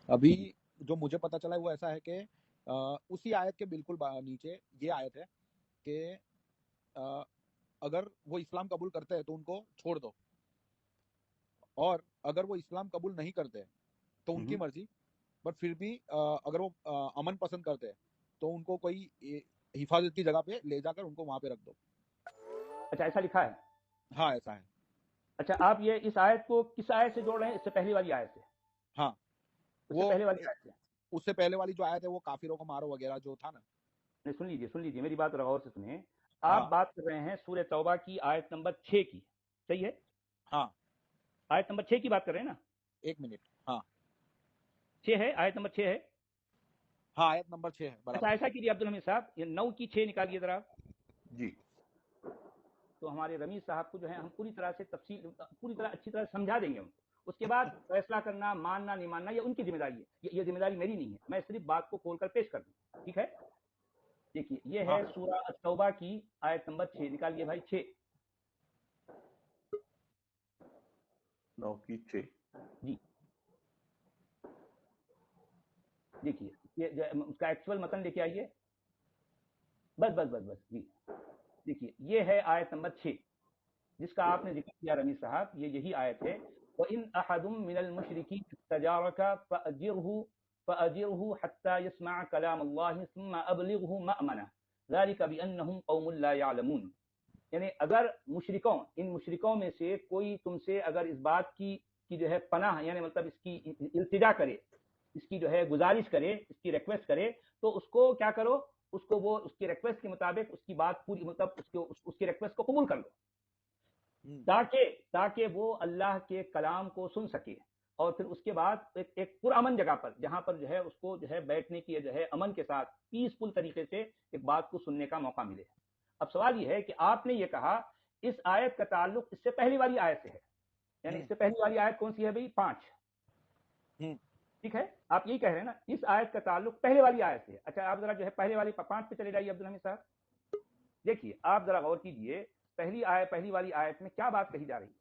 अभी जो मुझे पता चला है वो ऐसा है कि उसी आयत के बिल्कुल नीचे ये आयत है कि अ, अगर वो इस्लाम कबूल करते हैं तो उनको छोड़ दो, और अगर वो इस्लाम कबूल नहीं करते तो उनकी मर्जी, बट फिर भी अगर वो अमन पसंद करते हैं तो उनको कोई हिफाजत की जगह पे ले जाकर उनको वहां पे रख दो। अच्छा, ऐसा लिखा है? हाँ, ऐसा है। अच्छा, आप ये इस आयत को किस आयत से जोड़ रहे हैं? इससे पहली वाली आयत से? हाँ, उससे वो पहले वाली आयत से? उससे पहले वाली जो आयत है वो काफिरों को मारो वगैरह जो था ना। नहीं, सुन लीजिए मेरी बात गौर से सुनिए। आप हाँ, बात कर रहे हैं सूरह तौबा की आयत नंबर 6 की, सही है? हाँ, आयत नंबर 6 की बात कर रहे हैं ना? एक मिनट। हाँ, 6 है, आयत नंबर 6 है। हाँ, आयत नंबर 6 है, अच्छा, बराबर। ऐसा कीजिए अब्दुल हमीद साहब, ये 9 की 6 निकालिए जरा। जी। तो हमारे रमीज साहब को जो है हम पूरी तरह से तफसील, पूरी तरह अच्छी तरह समझा देंगे उनको। उसके बाद फैसला करना, मानना नहीं मानना, ये उनकी जिम्मेदारी है, ये जिम्मेदारी मेरी नहीं है। मैं सिर्फ बात को खोलकर पेश कर दूं, ठीक है? देखिए, ये हाँ, है सूरा अत-तौबा की आयत नंबर 6, निकालिए भाई 6। 9 की 6। जी, देखिए, ये उसका एक्चुअल मतन लेके आइए। बस बस बस बस जी। देखिए, ये है आयत नंबर 6 जिसका आपने जिक्र किया रमीज साहब, ये यही आयत है। वइन अहदुम मिनल मुशरिकीन इस्तजारका फअजिरहु हत्ता यस्मअ कलाम अल्लाह सुम्मा अबलिगहु मअमना ज़ालिका बिअन्नहुम कौमुन ला यअलमून। यानी अगर मुशरिकों, इन मुशरिकों में से कोई तुमसे अगर इस बात की जो है पनाह, यानी मतलब इसकी इल्तिजा करे, इसकी जो है गुजारिश करे, इसकी रिक्वेस्ट करे, तो उसको क्या करो, उसको वो उसकी रिक्वेस्ट के मुताबिक उसकी बात पूरी, मतलब उसकी रिक्वेस्ट को कबूल कर लो, ताकि ताकि वो अल्लाह के कलाम को सुन सके। और फिर उसके बाद एक पुरअमन जगह पर, जहां पर जो है उसको जो है बैठने की जो है अमन के साथ पीसफुल तरीके से एक बात को सुनने का मौका मिले। अब सवाल यह है कि आपने ये कहा इस आयत का ताल्लुक इससे पहली वाली आयत से है, यानी इससे पहली वाली आयत कौन सी है भाई? 5, ठीक है? आप यही कह रहे हैं ना, इस आयत का ताल्लुक पहले वाली आयत से है। अच्छा, आप जरा जो है पहले वाली 5 पे चले जाइए अब्दुल हमीद साहब। देखिए, आप जरा गौर कीजिए, पहली वाली आयत में क्या बात कही जा रही है।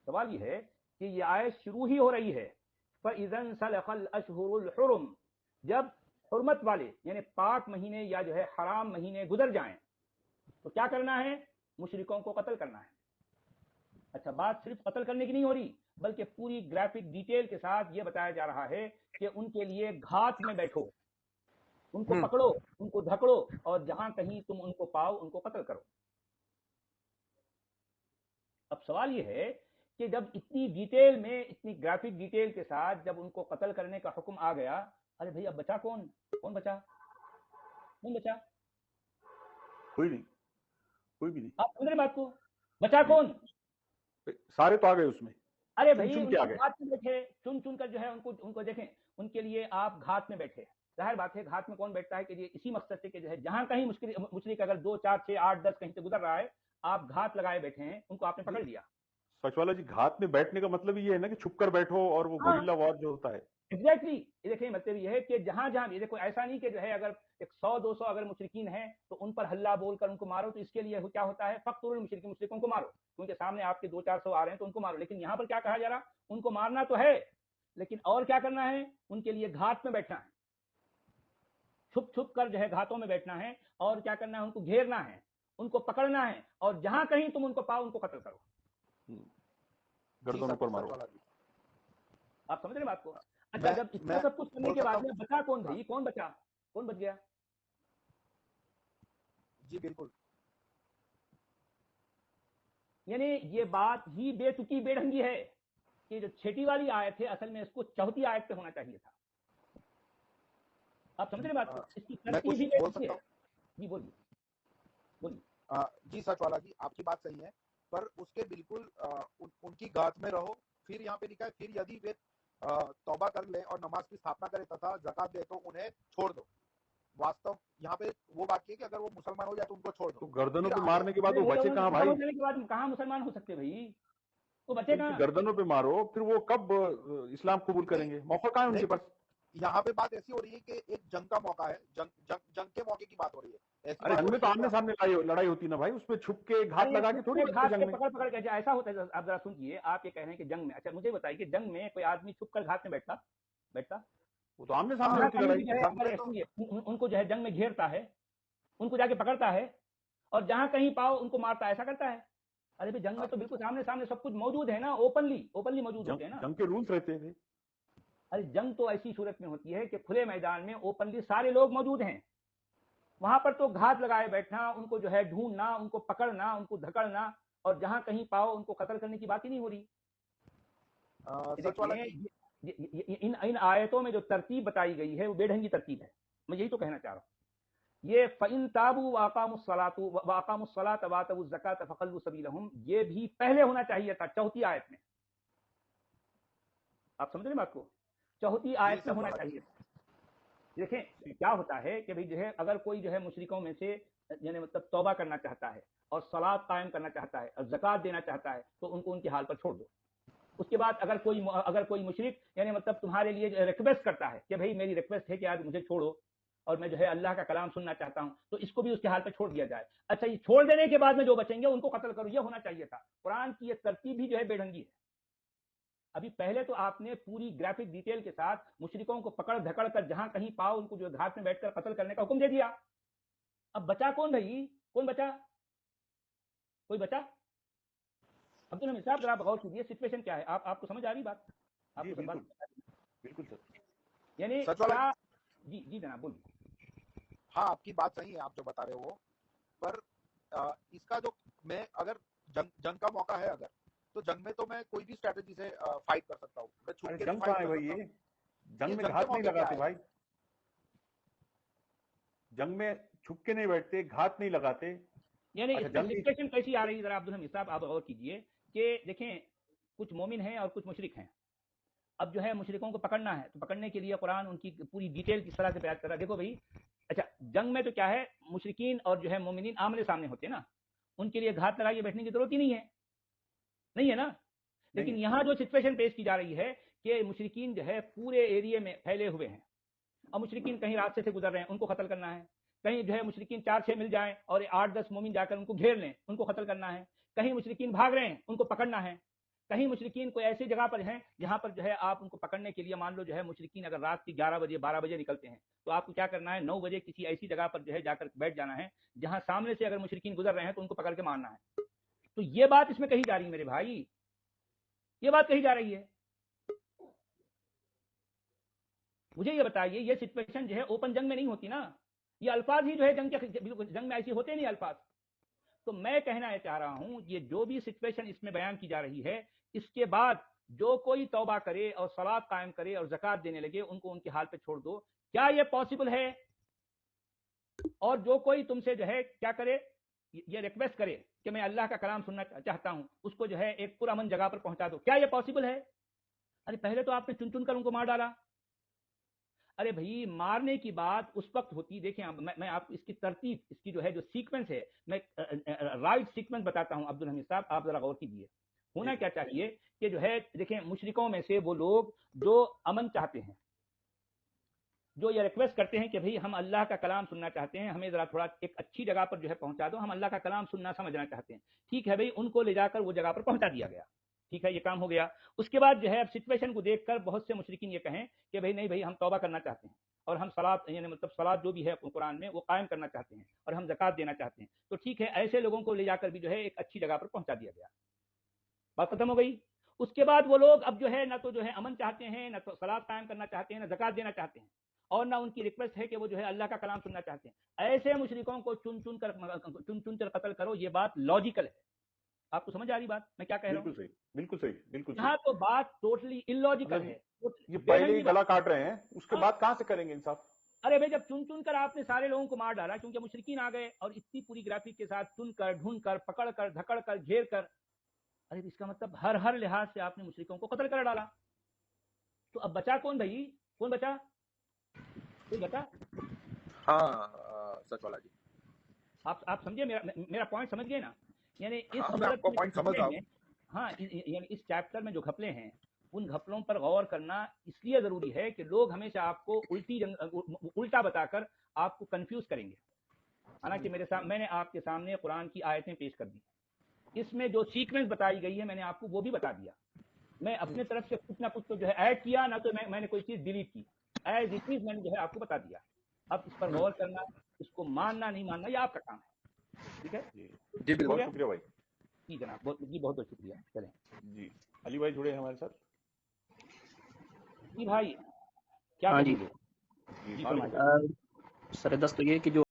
सवाल यह है कि ये आयत शुरू ही हो रही है फ़इज़न सलखल अशहुरुल हुरुम, जब हुर्मत वाले यानी पाक महीने या जो है हराम महीने गुजर जाएं तो क्या करना है? मुशरिकों को कत्ल करना है। अच्छा, बात सिर्फ कत्ल करने की नहीं हो रही, बल्कि पूरी ग्राफिक डिटेल के साथ ये बताया जा रहा है कि उनके लिए घात में बैठो, उनको पकड़ो, उनको धकड़ो, और जहां कहीं तुम उनको पाओ उनको कत्ल करो। अब सवाल यह है कि जब इतनी डिटेल में, इतनी ग्राफिक डिटेल के साथ जब उनको कत्ल करने का हुक्म आ गया, अरे भाई अब बचा कौन? कौन बचा? कौन बचा? कोई नहीं, कोई भी नहीं। आप समझ रहे बात को? बचा नहीं, कौन? सारे तो आ गए उसमें, अरे चुन भाई, चुन के आ उनको गए। घात में बैठे, चुन चुन कर जो है उनको उनको देखें, उनके लिए आप घात में बैठे। जाहिर बात है, घात में कौन बैठता है कि ये इसी मकसद से कि जो है जहां कहीं मुशरिक अगर 2 4 6 8 10 कहीं से गुजर रहा है, आप घात लगाए बैठे हैं, उनको आपने जी, पकड़ लिया। सचवाला जी, घात में बैठने का मतलब ये है ना कि छुप कर बैठो, और वो हाँ, गोरिल्ला वॉर जो होता है। एग्जैक्टली ये देखिए, मतलब ये है कि जहां जहां भी देखो, ऐसा नहीं कि जो है अगर एक 100 200 अगर मुशरिकीन है तो उन पर हल्ला बोलकर उनको मारो, तो इसके लिए क्या होता है? फक्तुल मुशरिकीन, मुशरिकों को मारो, क्योंकि सामने आपके 2 4 सौ आ रहे हैं तो उनको मारो। लेकिन यहां पर क्या कहा जा रहा? उनको मारना तो है, लेकिन और क्या करना है? उनके लिए घात में बैठना है, छुप छुप कर जो है घातों में बैठना है, और क्या करना है? उनको घेरना है, उनको पकड़ना है, और जहां कहीं तुम उनको पाओ उनको कत्ल करो। गर्दनों पर मारो। आप समझ रहे बात को? अच्छा, मैं जब इतना मैं सब कुछ करने बोल के सकता बाद हूँ। में बचा कौन हाँ, भाई? कौन बचा? कौन बच गया? जी बिल्कुल। यानी ये बात ही बेतुकी बेढंगी है कि जो छठी वाली आयत है, असल में इसको चौथी आयत पे होना चाहिए था। आप समझ रहे बात को? इसकी मैं तरतीब कुछ ही बोल बेतुकी सकता है। हूँ। जी बोलिए, बोलिए। जी सच वाला जी, आपकी बात सही है, पर उसके बिल्कुल उनकी गात में रहो। फिर यहाँ पे लिखा है, फिर यदि वे तौबा कर ले और नमाज की स्थापना करे तथा ज़कात दे तो उन्हें छोड़ दो। वास्तव यहाँ पे वो बात की है कि अगर वो मुसलमान हो जाए तो उनको छोड़ दो। तो गर्दनों फिर पे आगे मारने के बाद अरे वो भाई, बचे उन्हें कहाँ मुसलमान हो भाई? जाने के बाद कहाँ मुसलमान हो सकते भाई? तो तो बचे उनकी कहाँ? गर्दनों पे मारो, फिर वो कब इस्लाम कबूल नहीं करेंगे? मौका कहाँ है नहीं, उनके पर पास? यहाँ पे बात ऐसी हो रही है कि एक जंग का मौका है, जंग के मौके की बात हो रही है। ऐसी अरे बात जंग हो में रही तो है आमने सामने लड़ाई होती ना भाई, उसमें छुप के घात अरे ये लगा के छुप थोड़ी के बचते घात जंग के में। पकड़ पकड़ के ऐसा होता है? आप जरा सुनिए, आप ये कह रहे हैं कि जंग में, अच्छा मुझे बताइए कि जंग में कोई आदमी छुप कर घात में बैठता? बैठता? वो तो आमने सामने जहाँ होती कहीं लड़ाई। भी जो है जंग अगर में तो सुनिए, उनको जो है जंग में घेरता है, उनको जाके पकड़ता है, और जहां कहीं पाओ उनको मारता है, ऐसा करता है। अरे भाई जंग में तो बिल्कुल सामने सामने सब कुछ मौजूद है ना, ओपनली ओपनली मौजूद होते हैं ना। जंग के रूल्स रहते थे। अरे जंग तो ऐसी सूरत में होती है कि खुले मैदान में ओपनली सारे लोग मौजूद हैं। वहां पर तो घात लगाए बैठना, उनको जो है ढूंढना, उनको पकड़ना, उनको धकड़ना, और जहां कहीं पाओ उनको कत्ल करने की बात ही नहीं हो रही। सच वाला देखिए जी, इन इन आयतों में जो तरतीब बताई गई है वो बेढंगी तरतीब है, मैं यही तो कहना चाह रहा हूं। ये फ़इन ताबू वाक़ामुस्सलात वातवुज़ ज़कात फ़खल्लू सबीलहुम, ये भी पहले होना चाहिए था, चौथी आयत में। आप समझ रहे हैं बात को? चौथी आयत में सच होना वाला जी। चाहिए। देखें क्या होता है कि भाई जो है अगर कोई जो है मुशरिकों में से यानी मतलब तौबा करना चाहता है और सलात कायम करना चाहता है और ज़कात देना चाहता है, तो उनको उनके हाल पर छोड़ दो। उसके बाद अगर कोई मुशरिक यानी मतलब तुम्हारे लिए रिक्वेस्ट करता है कि भाई मेरी रिक्वेस्ट है कि आज मुझे छोड़ो और मैं जो है अल्लाह का कलाम सुनना चाहता हूं, तो इसको भी उसके हाल पे छोड़ दिया जाए। अच्छा, ये छोड़ देने के बाद में जो बचेंगे उनको कत्ल करो, ये होना चाहिए था। कुरान की ये तरतीब भी जो है बेढंगी है। अभी पहले तो आपने पूरी ग्राफिक डिटेल के साथ मुशरिकों को पकड़ धकड़ कर जहां कहीं पाओ उनको जो घाट में बैठकर कत्ल करने का हुक्म दे दिया। अब बचा कौन भाई? कौन बचा? कोई बचा? अब्दुल हमीद साहब जरा आप गौर कीजिए, सिचुएशन क्या है? आपको समझ आ रही बात? जी आपको सब बात बिल्कुल सर। यानी सच वाला क्या? जी जी जनाब बोलिए। हाँ, आपकी बात सही है, आप जो बता रहे हो, पर इसका जो मैं अगर जंग का मौका है अगर, तो जंग में तो मैं कोई भी स्ट्रेटेजी से फाइट कर सकता हूँ, मैं छुप अरे के भी जंग फाइट कहाँ है कर भाई? सकता हूँ। ये जंग में जंग के घात नहीं मौके क्या लगाते है? भाई। जंग में छुप के नहीं बैठते, घात नहीं लगाते। यानी अच्छा इसमें जंग की सिचुएशन कैसी आ रही है जरा अब्दुल हमीद साहब आप गौर कीजिए कि देखें कुछ मोमिन हैं और कुछ मुशरिक हैं। अब जो है मुशरिकों को पकड़ना है, तो पकड़ने के लिए कुरान उनकी पूरी डिटेल किस तरह से बयान कर रहा है, देखो भाई। अच्छा, जंग में तो क्या है, मुशरिकीन और जो है मोमिनीन आमने सामने होते हैं ना, उनके लिए घात लगाइए बैठने की जरूरत ही नहीं है, नहीं है ना। नहीं लेकिन है। यहां जो सिचुएशन पेश की जा रही है कि मुशरिकीन जो है पूरे एरिया में फैले हुए हैं, और मुशरिकीन कहीं रास्ते से गुजर रहे हैं, उनको कत्ल करना है। कहीं जो है मुशरिकीन 4-6 मिल जाएं और 8-10 मोमिन जाकर उनको घेर लें, उनको कत्ल करना है। कहीं मुशरिकीन भाग रहे हैं, उनको पकड़ना है। कहीं मुशरिकीन कोई ऐसी जगह पर हैं जहां पर जो है आप उनको पकड़ने के लिए, मान लो जो है मुशरिकीन अगर रात के 11 बजे 12 बजे निकलते हैं, तो आपको क्या करना है, 9 बजे किसी ऐसी जगह पर जो है जाकर बैठ जाना है जहां सामने से अगर मुशरिकीन गुजर रहे हैं तो उनको पकड़ के मारना है। तो ये बात इसमें कही जा रही है मेरे भाई, ये बात कही जा रही है। मुझे ये बताइए, ये सिचुएशन जो है ओपन जंग में नहीं होती ना, ये अल्फाज ही जो है जंग में ऐसे होते नहीं अल्फाज। तो मैं कहना चाह रहा हूं, ये जो भी सिचुएशन इसमें बयान की जा रही है, इसके बाद जो कोई तौबा करे और सलात कायम करे और ज़कात देने लगे, उनको उनके हाल पे छोड़ दो। क्या ये पॉसिबल है? और जो कोई तुमसे जो है क्या करे, ये रिक्वेस्ट करे कि मैं अल्लाह का कलाम सुनना चाहता हूं, उसको जो है एक पुरअमन जगह पर पहुंचा दो, क्या ये पॉसिबल है? अरे पहले तो आपने चुन चुन कर उनको मार डाला। अरे भाई मारने की बात उस वक्त होती, देखिए मैं आपको इसकी तरतीब, इसकी जो है जो सीक्वेंस है, मैं राइट सीक्वेंस बताता हूं अब्दुल हमीद साहब, आप जरा गौर कीजिए। होना क्या चाहिए कि जो है देखें, मुशरिकों में से वो लोग जो अमन चाहते हैं, जो ये रिक्वेस्ट करते हैं कि भाई हम अल्लाह का कलाम सुनना चाहते हैं, हमें जरा थोड़ा एक अच्छी जगह पर जो है पहुंचा दो, हम अल्लाह का कलाम सुनना समझना चाहते हैं। ठीक है भाई, उनको ले जाकर वो जगह पर पहुंचा दिया गया, ठीक है, ये काम हो गया। उसके बाद जो है अब सिचुएशन को देखकर बहुत से मुशरिकीन ये कहें कि भाई नहीं भाई, हम तौबा करना चाहते हैं और हम सलात यानी मतलब सलात जो भी है कुरान में वो कायम करना चाहते हैं और हम ज़कात देना चाहते हैं। तो ठीक है, ऐसे लोगों को ले जाकर भी जो है एक अच्छी जगह पर पहुंचा दिया गया, बात खत्म हो गई। उसके बाद वो लोग अब जो है ना तो जो है अमन चाहते हैं, ना तो सलात कायम करना चाहते हैं, ना ज़कात देना चाहते हैं, और ना उनकी रिक्वेस्ट है कि वो जो है अल्लाह का कलाम सुनना चाहते हैं। ऐसे मुशरिकों को चुन चुन कर कत्ल करो, ये बात लॉजिकल है। आपको समझ आ रही बात मैं क्या कह रहा हूं? बिल्कुल सही, बिल्कुल सही, बिल्कुल सही। यहाँ तो बात टोटली इलॉजिकल मतलब है, ये पहले ही बेढंगी गला बात। काट रहे हैं, उसके हाँ, बाद कहां से करेंगे इंसाफ? अरे भाई जब चुन चुन कर आपने सारे लोगों को मार डाला क्योंकि मुशरिकीन आ गए और इतनी पूरी ग्राफिक के साथ चुन कर, ढूंढ कर, पकड़ कर, धकड़ कर, घेर कर, अरे इसका मतलब हर हर लिहाज से आपने मुशरिकों को कत्ल कर डाला। तो अब बचा कौन भाई? कौन बचा? कोई बचा? हाँ, सच वाला जी। आप समझिए, मेरा पॉइंट समझ गए ना? यानी इस हाँ, मैं सूरत आपका में पॉइंट जो समझ घपले रहा हैं, हूँ। हाँ यानी इस चैप्टर में जो घपले हैं, उन घपलों पर गौर करना इसलिए जरूरी है कि लोग हमेशा आपको उल्टा बताकर आपको कंफ्यूज करेंगे। हालांकि मैंने आपके सामने कुरान की आयतें पेश कर दी, इसमें जो सीक्वेंस बताई गई है मैंने आपको वो भी बता दिया। मैं अपने तरफ से कुछ ना कुछ तो जो है ऐड किया, ना तो मैंने कोई चीज डिलीट की। ایز اٹ از میں نے جو ہے آپ کو بتا دیا. اب اس پر غور کرنا, اس کو ماننا نہیں ماننا یہ آپ کا کام ہے. ٹھیک ہے جی بہت بالکل. شکریہ بھائی. جی جناب, بہت بہت شکریہ. چلیں جی علی بھائی جڑے ہیں ہمارے ساتھ. جی بھائی کیا ہاں جی کہیں گے؟ جی جی السلام فرمائیے. علیکم. سر دست تو یہ کہ جو